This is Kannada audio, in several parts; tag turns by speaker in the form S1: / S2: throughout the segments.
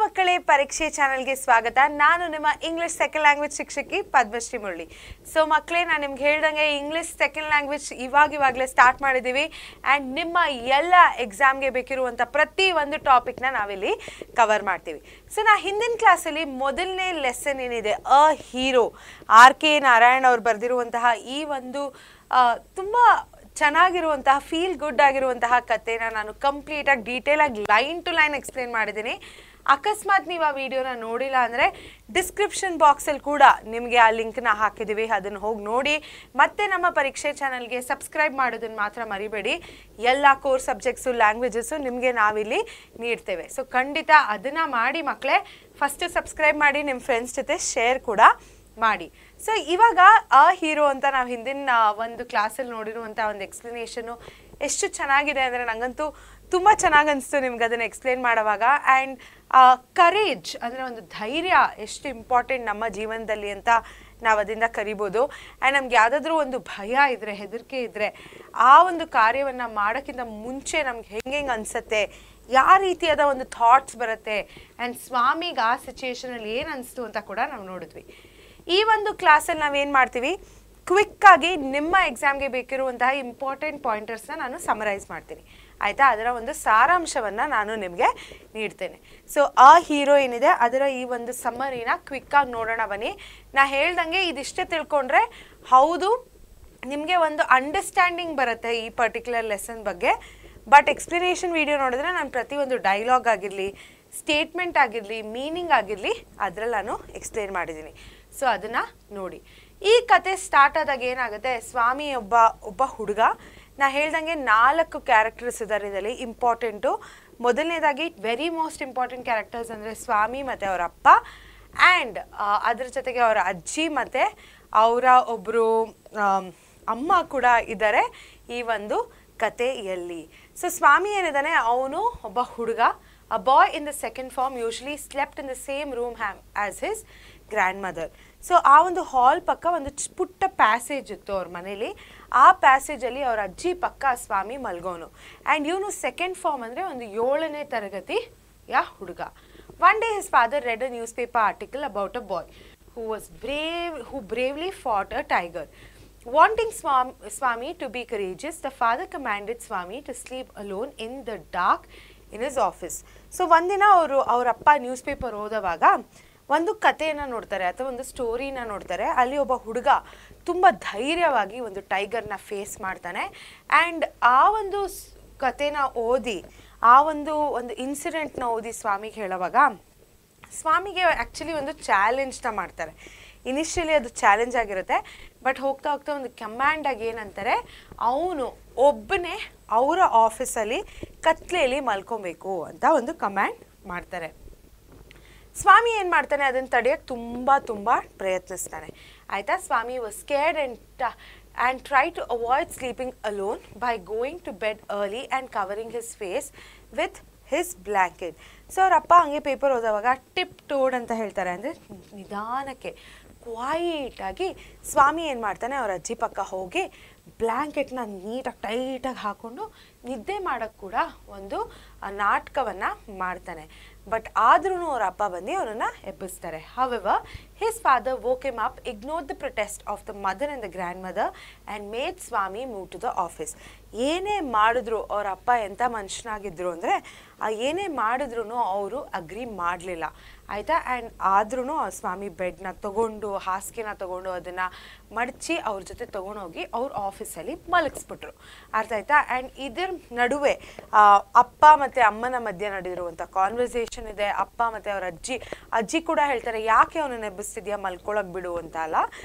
S1: ಮಕ್ಕಳೇ ಪರೀಕ್ಷೆ ಚಾನೆಲ್ಗೆ ಸ್ವಾಗತ. ನಾನು ನಿಮ್ಮ ಇಂಗ್ಲಿಷ್ ಸೆಕೆಂಡ್ ಲ್ಯಾಂಗ್ವೇಜ್ ಶಿಕ್ಷಕಿ ಪದ್ಮಶ್ರೀ ಮುರಳಿ. ಸೊ ಮಕ್ಕಳೇ, ನಾನು ನಿಮ್ಗೆ ಹೇಳ್ದಂಗೆ ಇಂಗ್ಲಿಷ್ ಸೆಕೆಂಡ್ ಲ್ಯಾಂಗ್ವೇಜ್ ಇವಾಗಲೇ ಸ್ಟಾರ್ಟ್ ಮಾಡಿದ್ದೀವಿ. ಆ್ಯಂಡ್ ನಿಮ್ಮ ಎಲ್ಲ ಎಕ್ಸಾಮ್ಗೆ ಬೇಕಿರುವಂಥ ಪ್ರತಿ ಒಂದು ಟಾಪಿಕ್ನ ನಾವಿಲ್ಲಿ ಕವರ್ ಮಾಡ್ತೀವಿ. ಸೊ ನಾ ಹಿಂದಿನ ಕ್ಲಾಸಲ್ಲಿ ಮೊದಲನೇ ಲೆಸನ್ ಏನಿದೆ, a hero, R K Narayan ಅವ್ರು ಬರೆದಿರುವಂತಹ ಈ ಒಂದು ತುಂಬ ಚೆನ್ನಾಗಿರುವಂತಹ ಫೀಲ್ ಗುಡ್ ಆಗಿರುವಂತಹ ಕಥೆನ ನಾನು ಕಂಪ್ಲೀಟಾಗಿ ಡೀಟೇಲಾಗಿ ಲೈನ್ ಟು ಲೈನ್ ಎಕ್ಸ್ಪ್ಲೇನ್ ಮಾಡಿದ್ದೀನಿ. ಅಕಸ್ಮಾತ್ ನೀವು ಆ ವಿಡಿಯೋನ ನೋಡಿಲ್ಲ ಅಂದರೆ ಡಿಸ್ಕ್ರಿಪ್ಷನ್ ಬಾಕ್ಸಲ್ಲಿ ಕೂಡ ನಿಮಗೆ ಆ ಲಿಂಕ್ನ ಹಾಕಿದ್ದೀವಿ, ಅದನ್ನು ಹೋಗಿ ನೋಡಿ. ಮತ್ತು ನಮ್ಮ ಪರೀಕ್ಷೆ ಚಾನಲ್ಗೆ ಸಬ್ಸ್ಕ್ರೈಬ್ ಮಾಡೋದನ್ನು ಮಾತ್ರ ಮರಿಬೇಡಿ. ಎಲ್ಲ ಕೋರ್ ಸಬ್ಜೆಕ್ಟ್ಸು ಲ್ಯಾಂಗ್ವೇಜಸ್ಸು ನಿಮಗೆ ನಾವಿಲ್ಲಿ ನೀಡ್ತೇವೆ. ಸೊ ಖಂಡಿತ ಅದನ್ನು ಮಾಡಿ ಮಕ್ಕಳೇ. ಫಸ್ಟು ಸಬ್ಸ್ಕ್ರೈಬ್ ಮಾಡಿ, ನಿಮ್ಮ ಫ್ರೆಂಡ್ಸ್ ಜೊತೆ ಶೇರ್ ಕೂಡ ಮಾಡಿ. ಸೊ ಇವಾಗ ಆ ಹೀರೋ ಅಂತ ನಾವು ಹಿಂದಿನ ಒಂದು ಕ್ಲಾಸಲ್ಲಿ ನೋಡಿರುವಂಥ ಒಂದು ಎಕ್ಸ್ಪ್ಲನೇಷನು ಎಷ್ಟು ಚೆನ್ನಾಗಿದೆ ಅಂದರೆ ನನಗಂತೂ ತುಂಬ ಚೆನ್ನಾಗಿ ಅನಿಸ್ತು ನಿಮ್ಗೆ ಅದನ್ನು ಎಕ್ಸ್ಪ್ಲೇನ್ ಮಾಡುವಾಗ. ಆ್ಯಂಡ್ ಕರೇಜ್ ಅಂದರೆ ಒಂದು ಧೈರ್ಯ ಎಷ್ಟು ಇಂಪಾರ್ಟೆಂಟ್ ನಮ್ಮ ಜೀವನದಲ್ಲಿ ಅಂತ ನಾವು ಅದರಿಂದ ಕರಿಬೋದು. ಆ್ಯಂಡ್ ನಮ್ಗೆ ಯಾವುದಾದ್ರೂ ಒಂದು ಭಯ ಇದ್ದರೆ, ಹೆದರಿಕೆ ಇದ್ದರೆ, ಆ ಒಂದು ಕಾರ್ಯವನ್ನು ಮಾಡೋಕ್ಕಿಂತ ಮುಂಚೆ ನಮ್ಗೆ ಹೆಂಗೆ ಅನಿಸುತ್ತೆ, ಯಾವ ರೀತಿಯಾದ ಒಂದು ಥಾಟ್ಸ್ ಬರುತ್ತೆ, ಆ್ಯಂಡ್ ಸ್ವಾಮಿಗೆ ಆ ಸಿಚುಯೇಷನಲ್ಲಿ ಏನು ಅನಿಸ್ತು ಅಂತ ಕೂಡ ನಾವು ನೋಡಿದ್ವಿ. ಈ ಒಂದು ಕ್ಲಾಸಲ್ಲಿ ನಾವೇನು ಮಾಡ್ತೀವಿ, ಕ್ವಿಕ್ಕಾಗಿ ನಿಮ್ಮ ಎಕ್ಸಾಮ್ಗೆ ಬೇಕಿರುವಂತಹ ಇಂಪಾರ್ಟೆಂಟ್ ಪಾಯಿಂಟರ್ಸ್ನ ನಾನು ಸಮರೈಸ್ ಮಾಡ್ತೀನಿ, ಆಯಿತಾ? ಅದರ ಒಂದು ಸಾರಾಂಶವನ್ನು ನಾನು ನಿಮಗೆ ನೀಡ್ತೇನೆ. ಸೊ ಆ ಹೀರೋ ಏನಿದೆ ಅದರ ಈ ಒಂದು ಸಮ್ಮರಿನ ಕ್ವಿಕ್ಕಾಗಿ ನೋಡೋಣ ಬನ್ನಿ. ನಾ ಹೇಳ್ದಂಗೆ ಇದಿಷ್ಟೇ ತಿಳ್ಕೊಂಡ್ರೆ ಹೌದು ನಿಮಗೆ ಒಂದು ಅಂಡರ್ಸ್ಟ್ಯಾಂಡಿಂಗ್ ಬರುತ್ತೆ ಈ ಪರ್ಟಿಕ್ಯುಲರ್ ಲೆಸನ್ ಬಗ್ಗೆ. ಬಟ್ ಎಕ್ಸ್ಪ್ಲನೇಷನ್ ವಿಡಿಯೋ ನೋಡಿದ್ರೆ ನಾನು ಪ್ರತಿಯೊಂದು ಡೈಲಾಗ್ ಆಗಿರಲಿ, ಸ್ಟೇಟ್ಮೆಂಟ್ ಆಗಿರಲಿ, ಮೀನಿಂಗ್ ಆಗಿರಲಿ ಅದರಲ್ಲಿ ನಾನು ಎಕ್ಸ್ಪ್ಲೇನ್ ಮಾಡಿದ್ದೀನಿ. ಸೊ ಅದನ್ನು ನೋಡಿ. ಈ ಕತೆ ಸ್ಟಾರ್ಟ್ ಆದಾಗ ಏನಾಗುತ್ತೆ, ಸ್ವಾಮಿ ಒಬ್ಬ ಹುಡುಗ, ನಾ ಹೇಳ್ದಂಗೆ 4 ಕ್ಯಾರೆಕ್ಟರ್ಸ್ ಇದ್ದಾರೆ ಇದರಲ್ಲಿ ಇಂಪಾರ್ಟೆಂಟು. ಮೊದಲನೇದಾಗಿ ವೆರಿ ಮೋಸ್ಟ್ ಇಂಪಾರ್ಟೆಂಟ್ ಕ್ಯಾರೆಕ್ಟರ್ಸ್ ಅಂದರೆ ಸ್ವಾಮಿ ಮತ್ತು ಅವರ ಅಪ್ಪ, ಆ್ಯಂಡ್ ಅದ್ರ ಜೊತೆಗೆ ಅವರ ಅಜ್ಜಿ ಮತ್ತು ಅವರ ಒಬ್ಬರು ಅಮ್ಮ ಕೂಡ ಇದ್ದಾರೆ ಈ ಒಂದು ಕಥೆಯಲ್ಲಿ. ಸೊ ಸ್ವಾಮಿ ಏನಿದ್ದಾನೆ ಅವನು ಒಬ್ಬ ಹುಡುಗ. A boy in the second form usually slept in the same room as his grandmother. So ಆ ಒಂದು ಹಾಲ್ ಪಕ್ಕ ಒಂದು ಪುಟ್ಟ ಪ್ಯಾಸೇಜ್ ಇತ್ತು ಅವ್ರ ಮನೇಲಿ. ಆ ಪ್ಯಾಸೇಜಲ್ಲಿ ಅವ್ರ ಅಜ್ಜಿ ಪಕ್ಕ ಸ್ವಾಮಿ ಮಲ್ಗೋನು. ಆ್ಯಂಡ್ ಇವನು ಸೆಕೆಂಡ್ ಫಾರ್ಮ್ ಅಂದರೆ ಒಂದು 7ನೇ ತರಗತಿಯ ಹುಡುಗ. One day his father read a newspaper article about a boy who bravely fought a tiger. Wanting Swami to be courageous, the father commanded Swami to sleep alone in the dark in his office. So ಒಂದಿನ ಅವ್ರ ಅಪ್ಪ ನ್ಯೂಸ್ ಪೇಪರ್ ಓದೋವಾಗ ಒಂದು ಕಥೆಯನ್ನು ನೋಡ್ತಾರೆ ಅಥವಾ ಒಂದು ಸ್ಟೋರಿನ ನೋಡ್ತಾರೆ. ಅಲ್ಲಿ ಒಬ್ಬ ಹುಡುಗ ತುಂಬ ಧೈರ್ಯವಾಗಿ ಒಂದು ಟೈಗರ್ನ ಫೇಸ್ ಮಾಡ್ತಾನೆ. ಆ್ಯಂಡ್ ಆ ಒಂದು ಕಥೆನ ಓದಿ, ಆ ಒಂದು ಇನ್ಸಿಡೆಂಟ್ನ ಓದಿ ಸ್ವಾಮಿಗೆ ಹೇಳೋವಾಗ ಸ್ವಾಮಿಗೆ ಆ್ಯಕ್ಚುಲಿ ಒಂದು ಚಾಲೆಂಜ್ನ ಮಾಡ್ತಾರೆ. ಇನಿಷಿಯಲಿ ಅದು ಚಾಲೆಂಜ್ ಆಗಿರುತ್ತೆ, ಬಟ್ ಹೋಗ್ತಾ ಹೋಗ್ತಾ ಒಂದು ಕಮ್ಯಾಂಡಾಗಿ ಏನಂತಾರೆ, ಅವನು ಒಬ್ಬನೇ ಅವರ ಆಫೀಸಲ್ಲಿ ಕತ್ಲೆಯಲ್ಲಿ ಮಲ್ಕೊಬೇಕು ಅಂತ ಒಂದು ಕಮ್ಯಾಂಡ್ ಮಾಡ್ತಾರೆ. ಸ್ವಾಮಿ ಏನು ಮಾಡ್ತಾನೆ, ಅದನ್ನು ತಡೆಯೋಕ್ಕೆ ತುಂಬ ಪ್ರಯತ್ನಿಸ್ತಾನೆ, ಆಯಿತಾ? Swami was scared and try to avoid sleeping alone by going to bed early and covering his face with his blanket. So ಅವ್ರ ಅಪ್ಪ ಹಂಗೆ ಪೇಪರ್ ಓದೋವಾಗ ಟಿಪ್ ಟೋಡ್ ಅಂತ ಹೇಳ್ತಾರೆ, ಅಂದರೆ ನಿಧಾನಕ್ಕೆ ಕ್ವೈಟಾಗಿ ಸ್ವಾಮಿ ಏನು ಮಾಡ್ತಾನೆ, ಅವ್ರ ಅಜ್ಜಿ ಪಕ್ಕ ಹೋಗಿ ಬ್ಲ್ಯಾಂಕೆಟ್ನ ನೀಟಾಗಿ ಟೈಟಾಗಿ ಹಾಕ್ಕೊಂಡು ನಿದ್ದೆ ಮಾಡೋಕ್ಕೆ ಕೂಡ ಒಂದು ನಾಟಕವನ್ನು ಮಾಡ್ತಾನೆ. ಬಟ್ ಆದ್ರೂ ಅವ್ರ ಅಪ್ಪ ಬಂದು ಅವನನ್ನು ಎಬ್ಬಿಸ್ತಾರೆ. However, his father woke him up, ignored the protest of the mother and the grandmother and made Swami move to the office. ಏನೇ ಮಾಡಿದ್ರು ಅವ್ರ ಅಪ್ಪ ಎಂಥ ಮನುಷ್ಯನಾಗಿದ್ರು ಅಂದರೆ ಏನೇ ಮಾಡಿದ್ರು ಅವರು ಅಗ್ರಿ ಮಾಡಲಿಲ್ಲ, ಆಯಿತಾ? ಆ್ಯಂಡ್ ಆದ್ರೂ ಸ್ವಾಮಿ ಬೆಡ್ನ ತೊಗೊಂಡು, ಹಾಸಿಗೆನ ತೊಗೊಂಡು ಅದನ್ನು ಮಡಚಿ ಅವ್ರ ಜೊತೆ ತೊಗೊಂಡೋಗಿ ಅವ್ರ ಆಫೀಸಲ್ಲಿ ಮಲಗಿಸ್ಬಿಟ್ರು, ಅರ್ಥ ಆಯ್ತಾ? ಆ್ಯಂಡ್ ಇದರ ನಡುವೆ ಅಪ್ಪ ಮತ್ತು ಅಮ್ಮನ ಮಧ್ಯೆ ನಡೆದಿರುವಂಥ ಕಾನ್ವರ್ಸೇಷನ್ ಇದೆ. ಅಪ್ಪ ಮತ್ತು ಅವ್ರ ಅಜ್ಜಿ ಕೂಡ ಹೇಳ್ತಾರೆ, ಯಾಕೆ ಅವನನ್ನು ಎಬ್ಬಿಸ್ತಿದ್ಯಾ, ಮಲ್ಕೊಳಕ್ಕೆ ಬಿಡು ಅಂತ ಅಲ್ಲ.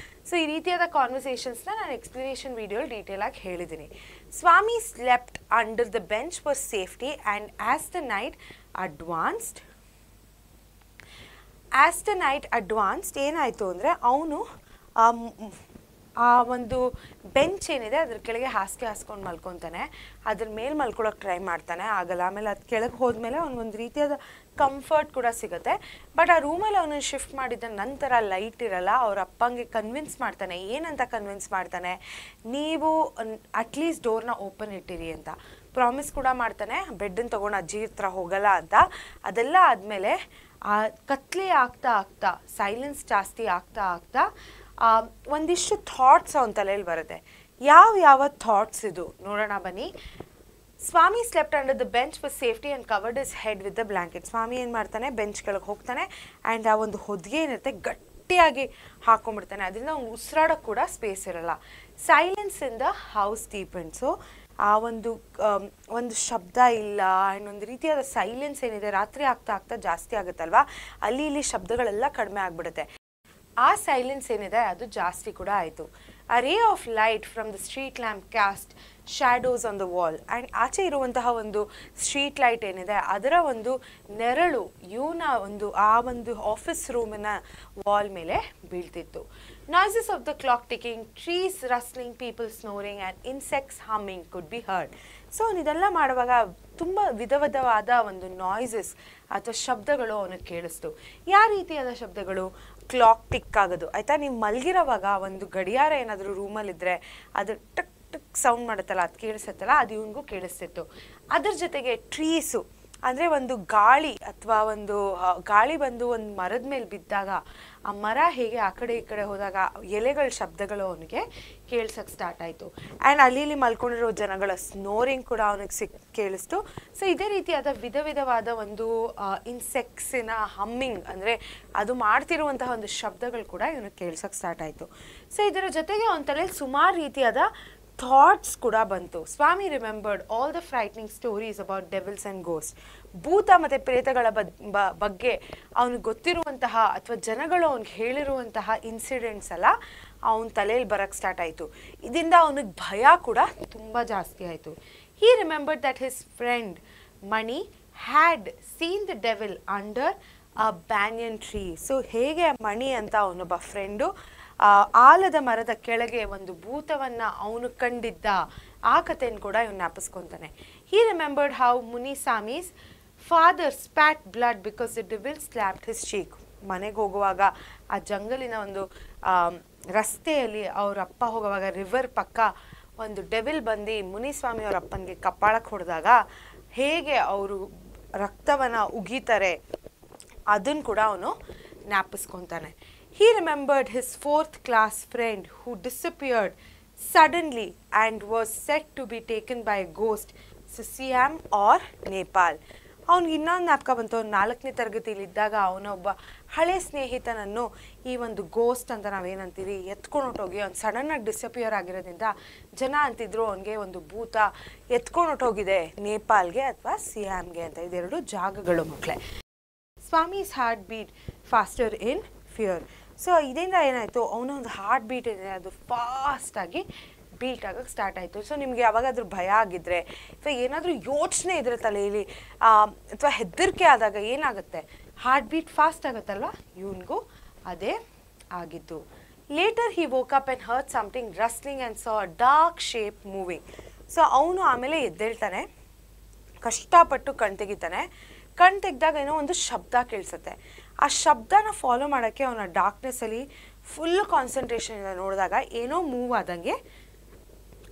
S1: ಸೊ ಈ ರೀತಿಯಾದ ಕಾನ್ವರ್ಸೇಷನ್ಸ್ನ ನಾನು ಎಕ್ಸ್ಪ್ಲನೇಷನ್ ವಿಡಿಯೋಲಿ ಡೀಟೇಲಾಗಿ ಹೇಳಿದ್ದೀನಿ. Swami slept under the bench for safety and as the night advanced ಏನಾಯಿತು ಅಂದರೆ ಅವನು ಆ ಒಂದು ಬೆಂಚ್ ಏನಿದೆ ಅದ್ರ ಕೆಳಗೆ ಹಾಸಿಗೆ ಹಾಸ್ಕೊಂಡು ಮಲ್ಕೊತಾನೆ, ಅದ್ರ ಮೇಲೆ ಮಲ್ಕೊಳ್ಳೋಕೆ ಟ್ರೈ ಮಾಡ್ತಾನೆ, ಆಗಲ್ಲ. ಆಮೇಲೆ ಅದು ಕೆಳಗೆ ಹೋದ್ಮೇಲೆ ಅವ್ನಿಗೊಂದು ರೀತಿಯಾದ ಕಂಫರ್ಟ್ ಕೂಡ ಸಿಗುತ್ತೆ. ಬಟ್ ಆ ರೂಮಲ್ಲಿ ಅವನನ್ನು ಶಿಫ್ಟ್ ಮಾಡಿದ ನಂತರ ಲೈಟ್ ಇರಲ್ಲ. ಅವ್ರ ಅಪ್ಪಂಗೆ ಕನ್ವಿನ್ಸ್ ಮಾಡ್ತಾನೆ. ಏನಂತ ಕನ್ವಿನ್ಸ್ ಮಾಡ್ತಾನೆ, ನೀವು ಅಟ್ಲೀಸ್ಟ್ ಡೋರ್ನ ಓಪನ್ ಇಟ್ಟಿರಿ ಅಂತ. ಪ್ರಾಮಿಸ್ ಕೂಡ ಮಾಡ್ತಾನೆ ಬೆಡ್ಡನ್ನು ತೊಗೊಂಡು ಅಜ್ಜಿ ಹತ್ರ ಹೋಗಲ್ಲ ಅಂತ. ಅದೆಲ್ಲ ಆದಮೇಲೆ ಆ ಕತ್ಲೆ ಆಗ್ತಾ ಆಗ್ತಾ ಸೈಲೆನ್ಸ್ ಜಾಸ್ತಿ ಆಗ್ತಾ ಆಗ್ತಾ ಒಂದಿಷ್ಟು ಥಾಟ್ಸ್ ಅವನ ತಲೆಯಲ್ಲಿ ಬರುತ್ತೆ. ಯಾವ ಥಾಟ್ಸ್ ಇದು ನೋಡೋಣ ಬನ್ನಿ. Swami slept under the bench for safety and covered his head with the blanket. Swami ಏನು ಮಾಡ್ತಾನೆ, ಬೆಂಚ್ ಕೆಳಗೆ ಹೋಗ್ತಾನೆ ಆ್ಯಂಡ್ ಆ ಒಂದು ಹೊದಿಗೆ ಏನಿರುತ್ತೆ ಗಟ್ಟಿಯಾಗಿ ಹಾಕೊಂಡ್ಬಿಡ್ತಾನೆ. ಅದರಿಂದ ಅವ್ನು ಉಸಿರಾಡೋಕ್ಕೆ ಕೂಡ ಸ್ಪೇಸ್ ಇರಲ್ಲ. Silence in the house depends. ಆ ಒಂದು ಶಬ್ದ ಇಲ್ಲ ಆ್ಯಂಡ್ ಒಂದು ರೀತಿಯಾದ ಸೈಲೆನ್ಸ್ ಏನಿದೆ ರಾತ್ರಿ ಆಗ್ತಾ ಆಗ್ತಾ ಜಾಸ್ತಿ ಆಗುತ್ತಲ್ವಾ, ಅಲ್ಲಿ ಇಲ್ಲಿ ಶಬ್ದಗಳೆಲ್ಲ ಕಡಿಮೆ ಆಗಿಬಿಡುತ್ತೆ. ಆ ಸೈಲೆನ್ಸ್ ಏನಿದೆ ಅದು ಜಾಸ್ತಿ ಕೂಡ ಆಯಿತು. A ray of light from the street lamp cast shadows on the wall. And ಆಚೆ ಇರುವಂತಹ ಒಂದು ಸ್ಟ್ರೀಟ್ ಲೈಟ್ ಏನಿದೆ ಅದರ ಒಂದು ನೆರಳು ಇವನ ಒಂದು ಆಫೀಸ್ ರೂಮಿನ ವಾಲ್ ಮೇಲೆ ಬೀಳ್ತಿತ್ತು. Noises of the clock ticking, trees rustling, people snoring and insects humming could be heard. So ಇದೆಲ್ಲ ಮಾಡುವಾಗ ತುಂಬ ವಿಧವಾದ ಒಂದು ನಾಯ್ಸಸ್ ಅಥವಾ ಶಬ್ದಗಳು ಅವನಿಗೆ ಕೇಳಿಸ್ತು. ಯಾವ ರೀತಿಯಾದ ಶಬ್ದಗಳು? ಕ್ಲಾಕ್ ಟಿಕ್ ಆಗೋದು ಆಯಿತಾ. ನೀವು ಮಲಗಿರೋವಾಗ ಒಂದು ಗಡಿಯಾರ ಏನಾದರೂ ರೂಮಲ್ಲಿದ್ದರೆ ಅದು ಟಕ್ ಟಕ್ ಸೌಂಡ್ ಮಾಡುತ್ತಲ್ಲ, ಅದು ಕೇಳಿಸುತ್ತಲ್ಲ, ಅದು ಇವನಿಗೂ ಕೇಳಿಸ್ತಿತ್ತು. ಅದ್ರ ಜೊತೆಗೆ ಟ್ರೀಸು ಅಂದರೆ ಒಂದು ಗಾಳಿ ಅಥವಾ ಒಂದು ಗಾಳಿ ಬಂದು ಒಂದು ಮರದ ಮೇಲೆ ಬಿದ್ದಾಗ ಆ ಮರ ಹೇಗೆ ಆ ಕಡೆ ಈ ಕಡೆ ಹೋದಾಗ ಎಲೆಗಳ ಶಬ್ದಗಳು ಅವನಿಗೆ ಕೇಳ್ಸಕ್ಕೆ ಸ್ಟಾರ್ಟ್ ಆಯಿತು. ಆ್ಯಂಡ್ ಅಲ್ಲಿ ಇಲ್ಲಿ ಮಲ್ಕೊಂಡಿರೋ ಜನಗಳ ಸ್ನೋರಿಂಗ್ ಕೂಡ ಅವನಿಗೆ ಕೇಳಿಸ್ತು. ಸೊ ಇದೇ ರೀತಿಯಾದ ವಿಧವಾದ ಒಂದು ಇನ್ಸೆಕ್ಟ್ಸಿನ ಹಮ್ಮಿಂಗ್ ಅಂದರೆ ಅದು ಮಾಡ್ತಿರುವಂತಹ ಒಂದು ಶಬ್ದಗಳು ಕೂಡ ಇವನಿಗೆ ಕೇಳ್ಸಕ್ಕೆ ಸ್ಟಾರ್ಟ್ ಆಯಿತು. ಸೊ ಇದರ ಜೊತೆಗೆ ಅವನ ತಲೆಯಲ್ಲಿ ಸುಮಾರು ರೀತಿಯಾದ ಥಾಟ್ಸ್ ಕೂಡ ಬಂತು. Swami remembered all the frightening stories about devils and ghost. ಭೂತ ಮತ್ತು ಪ್ರೇತಗಳ ಬಗ್ಗೆ ಅವನಿಗೆ ಗೊತ್ತಿರುವಂತಹ ಅಥವಾ ಜನಗಳು ಅವ್ನಿಗೆ ಹೇಳಿರುವಂತಹ ಇನ್ಸಿಡೆಂಟ್ಸ್ ಎಲ್ಲ ಅವನ ತಲೆಯಲ್ಲಿ ಬರೋಕ್ಕೆ ಸ್ಟಾರ್ಟ್ ಆಯಿತು. ಇದರಿಂದ ಅವನಿಗೆ ಭಯ ಕೂಡ ತುಂಬ ಜಾಸ್ತಿ ಆಯಿತು. He remembered that his friend Mani had seen the devil under a banyan tree. So ಹೇಗೆ ಮಣಿ ಅಂತ ಅವನೊಬ್ಬ ಫ್ರೆಂಡು ಆಲದ ಮರದ ಕೆಳಗೆ ಒಂದು ಭೂತವನ್ನು ಅವನು ಕಂಡಿದ್ದ ಆ ಕಥೆಯನ್ನು ಕೂಡ ಇವನು ಜ್ಞಾಪಿಸ್ಕೊತಾನೆ. He remembered how Munisami's father spat blood because the devil slapped his cheek. ಮನೆಗೆ ಹೋಗುವಾಗ ಆ ಜಂಗಲಿನ ಒಂದು ರಸ್ತೆಯಲ್ಲಿ ಅವ್ರ ಅಪ್ಪ ಹೋಗುವಾಗ ರಿವರ್ ಪಕ್ಕ ಒಂದು ಡೆವಿಲ್ ಬಂದು ಮುನಿಸ್ವಾಮಿ ಅವ್ರ ಅಪ್ಪನಿಗೆ ಕಪ್ಪಾಳಕ್ಕೆ ಹೊಡೆದಾಗ ಹೇಗೆ ಅವರು ರಕ್ತವನ್ನು ಉಗಿತಾರೆ ಅದನ್ನು ಕೂಡ ಅವನು ಜ್ಞಾಪಿಸ್ಕೊತಾನೆ. He remembered his 4th class friend who disappeared suddenly and was said to be taken by a ghost, Siam or Nepal. ಅವನಿಗೆ ಇನ್ನೊಂದು ಜ್ಞಾಪಕ ಬಂತು. 4ನೇ ತರಗತಿಯಲ್ಲಿದ್ದಾಗ ಅವನೊಬ್ಬ ಹಳೆ ಸ್ನೇಹಿತನನ್ನು ಈ ಒಂದು ಗೋಸ್ಟ್ ಅಂತ ನಾವೇನಂತೀವಿ ಎತ್ಕೊಂಡು ಹೊಟ್ಟೋಗಿ ಅವ್ನು ಸಡನ್ನಾಗಿ ಡಿಸಪಿಯರ್ ಆಗಿರೋದ್ರಿಂದ ಜನ ಅಂತಿದ್ರು ಅವನಿಗೆ ಒಂದು ಭೂತ ಎತ್ಕೊಂಡು ಹೊಟ್ಟೋಗಿದೆ ನೇಪಾಲ್ಗೆ ಅಥವಾ ಸಿಯಾಮ್ಗೆ ಅಂತ. ಇದೆರಡು ಜಾಗಗಳು ಮಕ್ಕಳೇ. ಸ್ವಾಮೀಸ್ ಹಾರ್ಟ್ ಬೀಟ್ ಫಾಸ್ಟರ್ ಇನ್ ಫಿಯರ್. ಸೊ ಇದರಿಂದ ಏನಾಯಿತು, ಅವನ ಒಂದು ಹಾರ್ಟ್ ಬೀಟ್ ಇದೆ ಅದು ಫಾಸ್ಟಾಗಿ ಬೀಟ್ ಆಗೋಕ್ಕೆ ಸ್ಟಾರ್ಟ್ ಆಯಿತು. ಸೊ ನಿಮಗೆ ಯಾವಾಗಾದ್ರೂ ಭಯ ಆಗಿದ್ದರೆ ಅಥವಾ ಏನಾದರೂ ಯೋಚನೆ ಇದ್ರೆ ತಲೆಯಲ್ಲಿ ಅಥವಾ ಹೆದರಿಕೆ ಆದಾಗ ಏನಾಗುತ್ತೆ, ಹಾರ್ಟ್ ಬೀಟ್ ಫಾಸ್ಟ್ ಆಗುತ್ತಲ್ವ, ಇವನಿಗೂ ಅದೇ ಆಗಿತ್ತು. Later he woke up and heard something rustling and saw a dark shape moving. So ಅವನು ಆಮೇಲೆ ಎದ್ದೇಳ್ತಾನೆ, ಕಷ್ಟಪಟ್ಟು ಕಣ್ ತೆಗಿತಾನೆ. ಕಣ್ ತೆಗೆದಾಗ ಏನೋ ಒಂದು ಶಬ್ದ ಕೇಳಿಸುತ್ತೆ. ಆ ಶಬ್ದನ ಫಾಲೋ ಮಾಡೋಕ್ಕೆ ಅವನ ಡಾರ್ಕ್ನೆಸ್ಸಲ್ಲಿ ಫುಲ್ ಕಾನ್ಸಂಟ್ರೇಷನಿಂದ ನೋಡಿದಾಗ ಏನೋ ಮೂವ್ ಆದಂಗೆ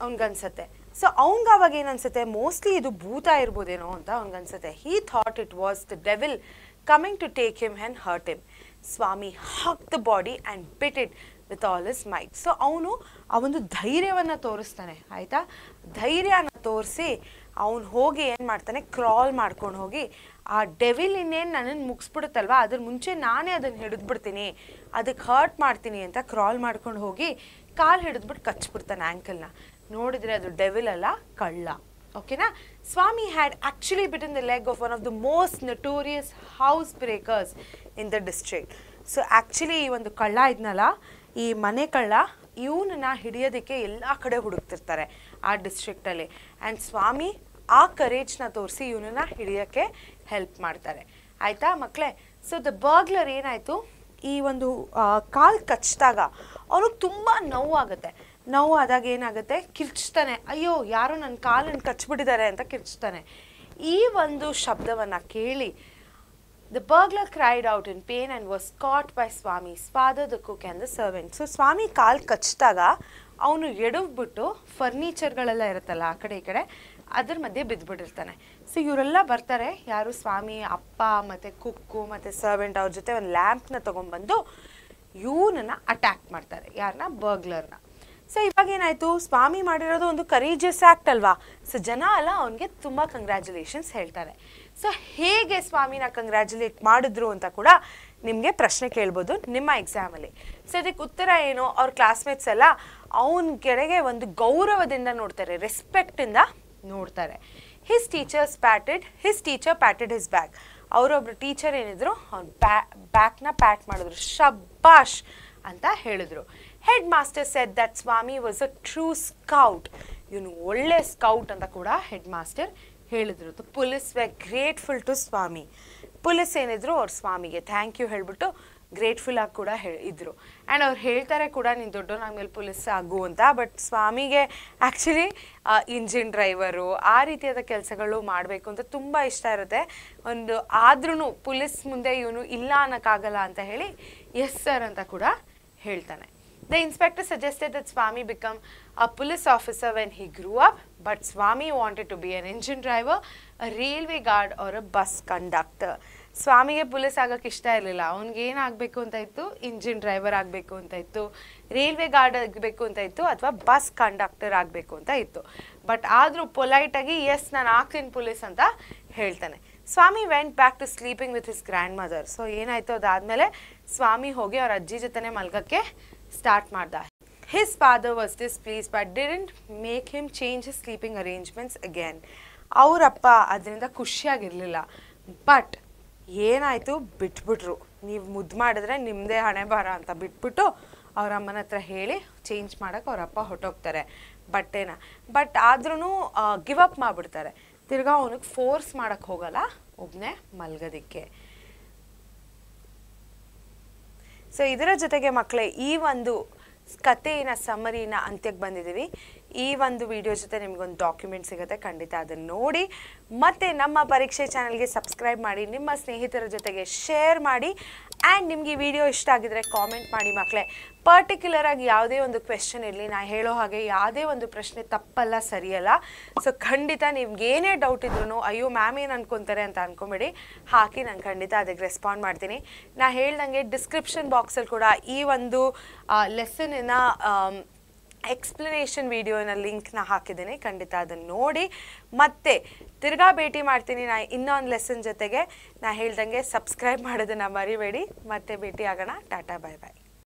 S1: ಅವ್ನಿಗನ್ಸುತ್ತೆ. ಸೊ ಅವ್ನಿಗೆ ಅವಾಗ ಏನನ್ಸುತ್ತೆ, ಮೋಸ್ಟ್ಲಿ ಇದು ಭೂತ ಇರ್ಬೋದೇನೋ ಅಂತ ಅವ್ನಿಗನ್ಸುತ್ತೆ. He thought it was the devil coming to take him and hurt him. Swami hug the body and bit it with all his might. So ಅವನು ಆ ಒಂದು ಧೈರ್ಯವನ್ನು ತೋರಿಸ್ತಾನೆ ಆಯಿತಾ. ಧೈರ್ಯನ ತೋರಿಸಿ ಅವನು ಹೋಗಿ ಏನು ಮಾಡ್ತಾನೆ, ಕ್ರಾಲ್ ಮಾಡ್ಕೊಂಡು ಹೋಗಿ ಆ ಡೆವಿಲ್ ಇನ್ನೇನು ನನ್ನನ್ನು ಮುಗಿಸ್ಬಿಡುತ್ತಲ್ವ, ಅದ್ರ ಮುಂಚೆ ನಾನೇ ಅದನ್ನು ಹಿಡಿದ್ಬಿಡ್ತೀನಿ, ಅದಕ್ಕೆ ಹರ್ಟ್ ಮಾಡ್ತೀನಿ ಅಂತ ಕ್ರಾಲ್ ಮಾಡ್ಕೊಂಡು ಹೋಗಿ ಕಾಲು ಹಿಡಿದ್ಬಿಟ್ಟು ಕಚ್ಬಿಡ್ತಾನೆ ಆ್ಯಂಕಲ್ನ. ನೋಡಿದರೆ ಅದು ಡೆವಿಲ್ ಅಲ್ಲ, ಕಳ್ಳ. ಓಕೆನಾ. Swami had actually bitten the leg of one of the most notorious house breakers in the district. So actually ಈ ಒಂದು ಕಳ್ಳ ಇದ್ನಲ್ಲ, ಈ ಮನೆ ಕಳ್ಳ, ಇವನನ್ನ ಹಿಡಿಯೋದಕ್ಕೆ ಎಲ್ಲ ಕಡೆ ಹುಡುಕ್ತಿರ್ತಾರೆ ಆ ಡಿಸ್ಟ್ರಿಕ್ಟಲ್ಲಿ. ಆ್ಯಂಡ್ ಸ್ವಾಮಿ ಆ ಕರೇಜ್ನ ತೋರಿಸಿ ಇವನನ್ನ ಹಿಡಿಯೋಕ್ಕೆ ಹೆಲ್ಪ್ ಮಾಡ್ತಾರೆ ಆಯಿತಾ ಮಕ್ಕಳೇ. ಸೊ ದ ಬರ್ಗ್ಲರ್ ಏನಾಯಿತು, ಈ ಒಂದು ಕಾಲು ಕಚ್ಚಿದಾಗ ಅವ್ನಿಗೆ ತುಂಬ ನೋವಾಗುತ್ತೆ. ನೋವು ಆದಾಗ ಏನಾಗುತ್ತೆ, ಕಿರ್ಚ್ತಾನೆ, ಅಯ್ಯೋ ಯಾರೋ ನನ್ನ ಕಾಲನ್ನು ಕಚ್ಬಿಟ್ಟಿದ್ದಾರೆ ಅಂತ ಕಿರ್ಚ್ತಾನೆ. ಈ ಒಂದು ಶಬ್ದವನ್ನು ಕೇಳಿ the burglar cried out in pain and was caught by Swami's father, the cook and the servant. So Swami ಕಾಲು ಕಚ್ಚಿದಾಗ ಅವನು ಎಡವ್ಬಿಟ್ಟು ಫರ್ನಿಚರ್ಗಳೆಲ್ಲ ಇರುತ್ತಲ್ಲ ಆ ಕಡೆ ಈ ಕಡೆ, ಅದ್ರ ಮಧ್ಯೆ ಬಿದ್ದುಬಿಟ್ಟಿರ್ತಾನೆ. ಸೊ ಇವರೆಲ್ಲ ಬರ್ತಾರೆ, ಯಾರು ಸ್ವಾಮಿ ಅಪ್ಪ ಮತ್ತು ಕುಕ್ಕು ಮತ್ತು ಸರ್ವೆಂಟ್ ಅವ್ರ ಜೊತೆ ಒಂದು ಲ್ಯಾಂಪ್ನ ತೊಗೊಂಡ್ಬಂದು ಇವನನ್ನು ಅಟ್ಯಾಕ್ ಮಾಡ್ತಾರೆ, ಯಾರನ್ನ, ಬರ್ಗ್ಲರ್ನ. ಸೊ ಇವಾಗ ಏನಾಯಿತು, ಸ್ವಾಮಿ ಮಾಡಿರೋದು ಒಂದು ಕರೇಜಿಯಸ್ ಆ್ಯಕ್ಟ್ ಅಲ್ವಾ. ಸೊ ಜನ ಎಲ್ಲ ಅವನಿಗೆ ತುಂಬ ಕಂಗ್ರ್ಯಾಚುಲೇಷನ್ಸ್ ಹೇಳ್ತಾರೆ. ಸೊ ಹೇಗೆ ಸ್ವಾಮಿನ ಕಂಗ್ರ್ಯಾಚುಲೇಟ್ ಮಾಡಿದ್ರು ಅಂತ ಕೂಡ ನಿಮಗೆ ಪ್ರಶ್ನೆ ಕೇಳ್ಬೋದು ನಿಮ್ಮ ಎಕ್ಸಾಮಲ್ಲಿ. ಸೊ ಇದಕ್ಕೆ ಉತ್ತರ ಏನು, ಅವ್ರ ಕ್ಲಾಸ್ಮೇಟ್ಸ್ ಎಲ್ಲ ಅವನ ಕಡೆಗೆ ಒಂದು ಗೌರವದಿಂದ ನೋಡ್ತಾರೆ, ರೆಸ್ಪೆಕ್ಟಿಂದ ನೋಡ್ತಾರೆ. His teacher patted his bag. ಅವರೊಬ್ರು ಟೀಚರ್ ಏನಿದ್ರು ಅವ್ನ ಬ್ಯಾಕ್ನ ಪ್ಯಾಟ್ ಮಾಡಿದ್ರು, ಶಬ್ಬಾಷ್ ಅಂತ ಹೇಳಿದ್ರು. Head master said that Swami was a true scout. ಇವನು ಒಳ್ಳೆ ಸ್ಕೌಟ್ ಅಂತ ಕೂಡ ಹೆಡ್ ಮಾಸ್ಟರ್ ಹೇಳಿದ್ರು. Police were grateful to Swami. Police ಏನಿದ್ರು ಅವ್ರ ಸ್ವಾಮಿಗೆ ಥ್ಯಾಂಕ್ ಯು ಹೇಳ್ಬಿಟ್ಟು ಗ್ರೇಟ್ಫುಲ್ ಆಗಿ ಕೂಡ ಇದ್ರು. ಆ್ಯಂಡ್ ಅವ್ರು ಹೇಳ್ತಾರೆ ಕೂಡ ನೀನು ದೊಡ್ಡವನಾದ್ಮೇಲೆ ಪೊಲೀಸ್ ಆಗು ಅಂತ. ಬಟ್ ಸ್ವಾಮಿಗೆ ಆ್ಯಕ್ಚುಲಿ ಇಂಜಿನ್ ಡ್ರೈವರು ಆ ರೀತಿಯಾದ ಕೆಲಸಗಳು ಮಾಡಬೇಕು ಅಂತ ತುಂಬ ಇಷ್ಟ ಇರುತ್ತೆ. ಒಂದು ಆದ್ರೂ ಪೊಲೀಸ್ ಮುಂದೆ ಇವನು ಇಲ್ಲ ಅನ್ನೋಕ್ಕಾಗಲ್ಲ ಅಂತ ಹೇಳಿ ಎಸ್ ಸರ್ ಅಂತ ಕೂಡ ಹೇಳ್ತಾನೆ. The inspector suggested that Swami become a police officer when he grew up, but Swami wanted to be an engine driver, a railway guard or a bus conductor. ಸ್ವಾಮಿಗೆ ಪೊಲೀಸ್ ಆಗೋಕ್ಕೆ ಇಷ್ಟ ಇರಲಿಲ್ಲ. ಅವ್ನಿಗೆ ಏನಾಗಬೇಕು ಅಂತ ಇತ್ತು, ಇಂಜಿನ್ ಡ್ರೈವರ್ ಆಗಬೇಕು ಅಂತ ಇತ್ತು, ರೈಲ್ವೆ ಗಾರ್ಡ್ ಆಗಬೇಕು ಅಂತ ಇತ್ತು, ಅಥವಾ ಬಸ್ ಕಂಡಕ್ಟರ್ ಆಗಬೇಕು ಅಂತ ಇತ್ತು. ಬಟ್ ಆದರೂ ಪೊಲೈಟಾಗಿ ಎಸ್ ನಾನು ಆಗ್ತೀನಿ ಪೊಲೀಸ್ ಅಂತ ಹೇಳ್ತಾನೆ. Swami went back to sleeping with his grandmother. So ಏನಾಯಿತು, ಅದಾದಮೇಲೆ ಸ್ವಾಮಿ ಹೋಗಿ ಅವ್ರ ಅಜ್ಜಿ ಜೊತೆನೇ ಮಲ್ಗಕ್ಕೆ ಸ್ಟಾರ್ಟ್ ಮಾಡ್ದ. His father was displeased but didn't make him change his sleeping arrangements again. ಅವರಪ್ಪ ಅದರಿಂದ ಖುಷಿಯಾಗಿರಲಿಲ್ಲ. ಬಟ್ ಏನಾಯಿತು, ಬಿಟ್ಬಿಟ್ರು. ನೀವು ಮುದ್ದು ಮಾಡಿದ್ರೆ ನಿಮ್ಮದೇ ಹಣೆ ಬಾರ ಅಂತ ಬಿಟ್ಬಿಟ್ಟು ಅವ್ರ ಅಮ್ಮನ ಹತ್ರ ಹೇಳಿ ಚೇಂಜ್ ಮಾಡೋಕ್ಕೆ ಅವರಪ್ಪ ಹೊಟ್ಟೋಗ್ತಾರೆ ಬಟ್ಟೆನ. ಬಟ್ ಆದ್ರೂ ಗಿವ್ ಅಪ್ ಮಾಡಿಬಿಡ್ತಾರೆ. ತಿರ್ಗಾ ಅವನಿಗೆ ಫೋರ್ಸ್ ಮಾಡೋಕ್ಕೆ ಹೋಗಲ್ಲ ಒಬ್ಬನೇ ಮಲ್ಗೋದಕ್ಕೆ. ಸೊ ಇದರ ಜೊತೆಗೆ ಮಕ್ಕಳೇ ಈ ಒಂದು ಕಥೆಯಿನ ಸಮ್ಮರಿನ ಅಂತ್ಯಕ್ಕೆ ಬಂದಿದ್ದೀವಿ. ಈ ಒಂದು ವಿಡಿಯೋ ಜೊತೆ ನಿಮಗೊಂದು ಡಾಕ್ಯುಮೆಂಟ್ ಸಿಗುತ್ತೆ, ಖಂಡಿತ ಅದನ್ನು ನೋಡಿ. ಮತ್ತು ನಮ್ಮ ಪರೀಕ್ಷೆ ಚಾನಲ್ಗೆ ಸಬ್ಸ್ಕ್ರೈಬ್ ಮಾಡಿ, ನಿಮ್ಮ ಸ್ನೇಹಿತರ ಜೊತೆಗೆ ಶೇರ್ ಮಾಡಿ. ಆ್ಯಂಡ್ ನಿಮ್ಗೆ ಈ ವಿಡಿಯೋ ಇಷ್ಟ ಆಗಿದ್ರೆ ಕಾಮೆಂಟ್ ಮಾಡಿ ಮಕ್ಕಳೇ. ಪರ್ಟಿಕ್ಯುಲರಾಗಿ ಯಾವುದೇ ಒಂದು ಕ್ವೆಶ್ಚನ್ ಇರಲಿ, ನಾ ಹೇಳೋ ಹಾಗೆ ಯಾವುದೇ ಒಂದು ಪ್ರಶ್ನೆ ತಪ್ಪಲ್ಲ ಸರಿಯಲ್ಲ. ಸೊ ಖಂಡಿತ ನಿಮ್ಗೆ ಏನೇ ಡೌಟ್ ಇದ್ರೂ ಅಯ್ಯೋ ಮ್ಯಾಮ್ ಏನು ಅನ್ಕೊತಾರೆ ಅಂತ ಅನ್ಕೊಂಬೇಡಿ, ಹಾಕಿ ನಾನು ಖಂಡಿತ ಅದಕ್ಕೆ ರೆಸ್ಪಾಂಡ್ ಮಾಡ್ತೀನಿ. ನಾ ಹೇಳ್ದಂಗೆ ಡಿಸ್ಕ್ರಿಪ್ಷನ್ ಬಾಕ್ಸಲ್ಲಿ ಕೂಡ ಈ ಒಂದು ಲೆಸನಿನ ಎಕ್ಸ್ಪ್ಲನೇಷನ್ ವಿಡಿಯೋನ ಲಿಂಕ್ನ ಹಾಕಿದ್ದೀನಿ, ಖಂಡಿತ ಅದನ್ನು ನೋಡಿ. ಮತ್ತೆ ತಿರ್ಗಾ ಭೇಟಿ ಮಾಡ್ತೀನಿ ನಾ ಇನ್ನೊಂದು ಲೆಸನ್ ಜೊತೆಗೆ. ನಾ ಹೇಳ್ದಂಗೆ ಸಬ್ಸ್ಕ್ರೈಬ್ ಮಾಡೋದನ್ನು ಮರಿಬೇಡಿ. ಮತ್ತೆ ಭೇಟಿ ಆಗೋಣ. ಟಾಟಾ, ಬಾಯ್ ಬಾಯ್.